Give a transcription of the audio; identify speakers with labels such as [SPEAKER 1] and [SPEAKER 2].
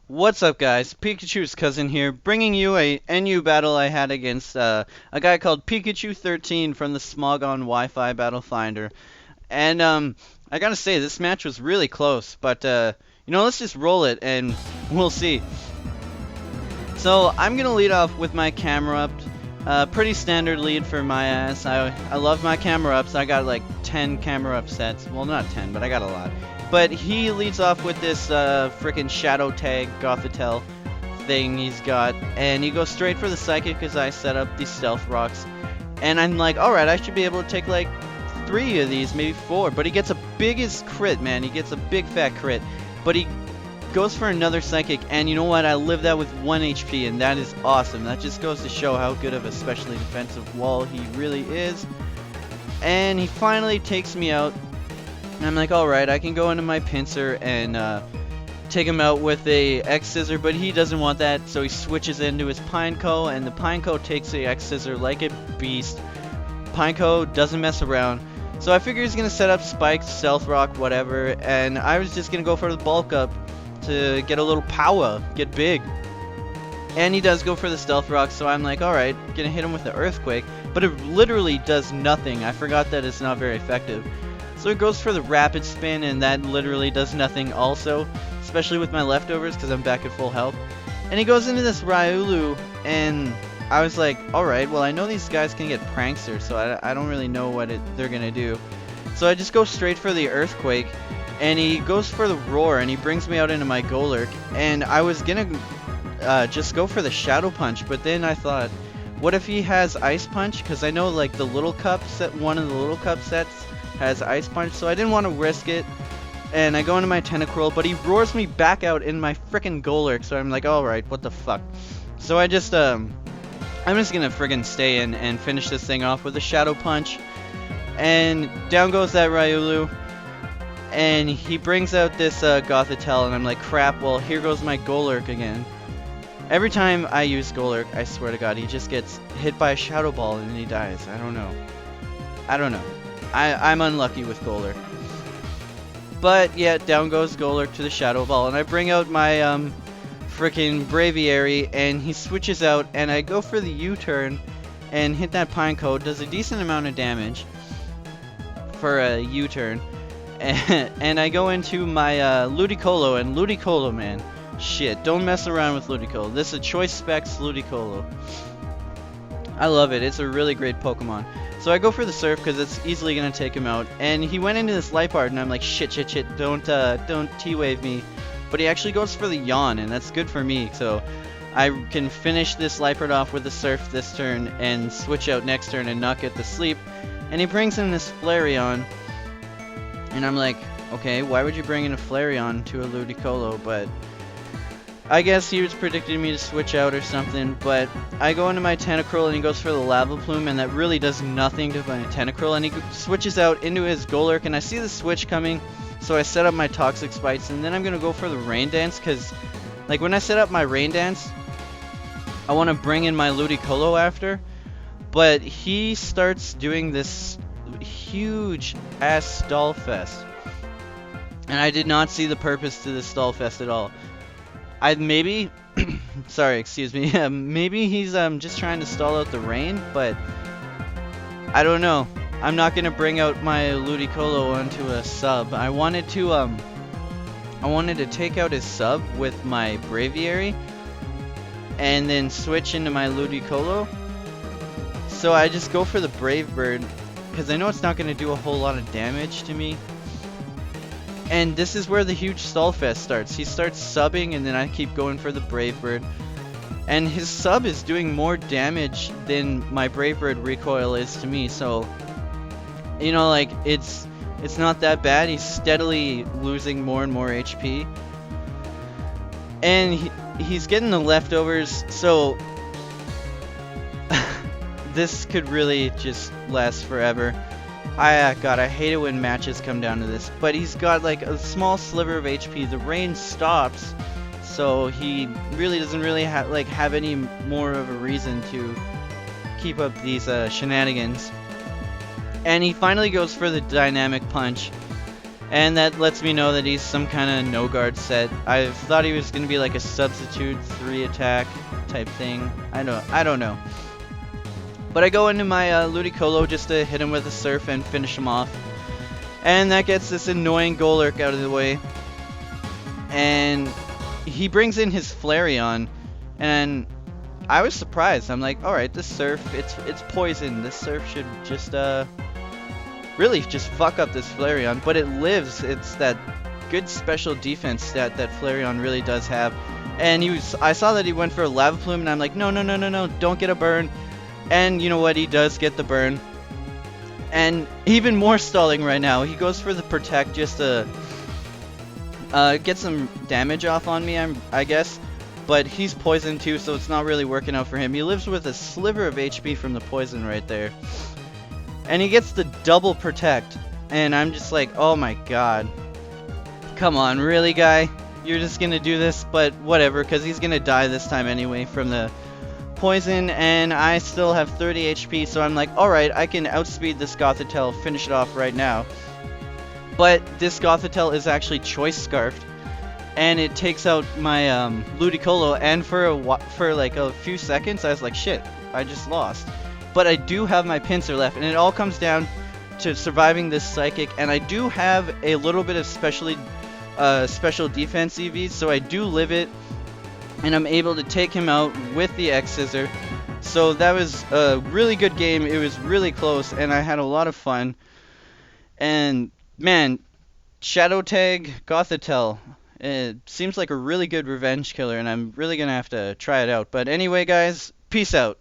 [SPEAKER 1] What's up, guys? Pikachu's cousin here, bringing you a NU battle I had against a guy called Pikachu13 from the Smogon Wi-Fi Battle Finder. And I gotta say, this match was really close, but let's just roll it and we'll see. So I'm gonna lead off with my Camerupt. Pretty standard lead for my ass. I love my Camerupts. I got like 10 Camerupt sets. Well, not 10, but I got a lot. But he leads off with this freaking Shadow Tag Gothitelle thing he's got, and he goes straight for the Psychic because I set up these Stealth Rocks. And I'm like, alright, I should be able to take like 3 of these, maybe 4. But he gets a biggest crit, man. He gets a big fat crit. But he goes for another Psychic, and you know what? I live that with 1 HP, and that is awesome. That just goes to show how good of a specially defensive wall he really is. And he finally takes me out. And I'm like, alright, I can go into my Pinsir and take him out with a X-Scissor, but he doesn't want that, so he switches into his Pineco, and the Pineco takes the X-Scissor like a beast. Pineco doesn't mess around. So I figure he's going to set up Spikes, Stealth Rock, whatever, and I was just going to go for the Bulk Up to get a little power, get big. And he does go for the Stealth Rock, so I'm like, alright, gonna hit him with the Earthquake, but it literally does nothing. I forgot that it's not very effective. So it goes for the Rapid Spin, and that literally does nothing also, especially with my leftovers, because I'm back at full health. And he goes into this Riolu, and I was like, alright, well I know these guys can get Prankster, so I don't really know what they're gonna do. So I just go straight for the Earthquake, and he goes for the Roar, and he brings me out into my Golurk, and I was gonna just go for the Shadow Punch, but then I thought, what if he has Ice Punch? Because I know like the Little Cup set, one of the Little Cup sets has Ice Punch, so I didn't want to risk it. And I go into my Tentacool, but he roars me back out in my frickin' Golurk, so I'm like, alright, what the fuck. So I'm just gonna friggin' stay in and finish this thing off with a Shadow Punch. And down goes that Riolu. And he brings out this Gothitelle, and I'm like, crap, well, here goes my Golurk again. Every time I use Golurk, I swear to God, he just gets hit by a Shadow Ball and then he dies. I don't know. I'm unlucky with Golurk. But yeah, down goes Golurk to the Shadow Ball, and I bring out my freaking Braviary, and he switches out, and I go for the U-turn and hit that Pineco. Does a decent amount of damage for a U-turn. And I go into my Ludicolo, and Ludicolo, man, shit, don't mess around with Ludicolo. This is a Choice Specs Ludicolo. I love it. It's a really great Pokemon. So I go for the Surf because it's easily gonna take him out. And he went into this Liepard, and I'm like, shit, don't T-wave me. But he actually goes for the Yawn, and that's good for me. So I can finish this Liepard off with the Surf this turn and switch out next turn and not get the sleep. And he brings in this Flareon. And I'm like, okay, why would you bring in a Flareon to a Ludicolo? But I guess he was predicting me to switch out or something. But I go into my Tentacool, and he goes for the Lava Plume, and that really does nothing to my Tentacool. And he switches out into his Golurk, and I see the switch coming, so I set up my Toxic Spikes, and then I'm gonna go for the Rain Dance, because like when I set up my Rain Dance, I want to bring in my Ludicolo after, but he starts doing this huge ass stall fest, and I did not see the purpose to this stall fest at all. Maybe sorry, excuse me, maybe he's just trying to stall out the rain, but I don't know. I'm not gonna bring out my Ludicolo onto a sub. I wanted to take out his sub with my Braviary and then switch into my Ludicolo. So I just go for the Brave Bird, because I know it's not going to do a whole lot of damage to me. And this is where the huge stall fest starts. He starts subbing, and then I keep going for the Brave Bird. And his sub is doing more damage than my Brave Bird recoil is to me. So, you know, like, it's not that bad. He's steadily losing more and more HP. And he's getting the leftovers, so this could really just last forever. God, I hate it when matches come down to this. But he's got like a small sliver of HP. The rain stops, so he really doesn't really have any more of a reason to keep up these shenanigans. And he finally goes for the Dynamic Punch, and that lets me know that he's some kind of no guard set. I thought he was gonna be like a substitute 3 attack type thing. I don't know. But I go into my Ludicolo just to hit him with a Surf and finish him off. And that gets this annoying Golurk out of the way. And he brings in his Flareon, and I was surprised. I'm like, alright, this Surf, it's poison. This Surf should just really just fuck up this Flareon. But it lives. It's that good special defense that Flareon really does have. And I saw that he went for a Lava Plume, and I'm like, no, don't get a burn. And you know what? He does get the burn. And even more stalling right now. He goes for the Protect just to get some damage off on me, I guess. But he's poisoned too, so it's not really working out for him. He lives with a sliver of HP from the poison right there. And he gets the double Protect. And I'm just like, oh my god. Come on, really, guy? You're just gonna do this? But whatever, because he's gonna die this time anyway from the poison, and I still have 30 HP, so I'm like, alright, I can outspeed this Gothitelle, finish it off right now. But this Gothitelle is actually Choice Scarfed, and it takes out my Ludicolo, and for like a few seconds, I was like, shit, I just lost. But I do have my Pinsir left, and it all comes down to surviving this Psychic, and I do have a little bit of special defense EVs, so I do live it. And I'm able to take him out with the X-Scissor. So that was a really good game. It was really close, and I had a lot of fun. And, man, Shadow Tag Gothitelle. It seems like a really good revenge killer, and I'm really going to have to try it out. But anyway, guys, peace out.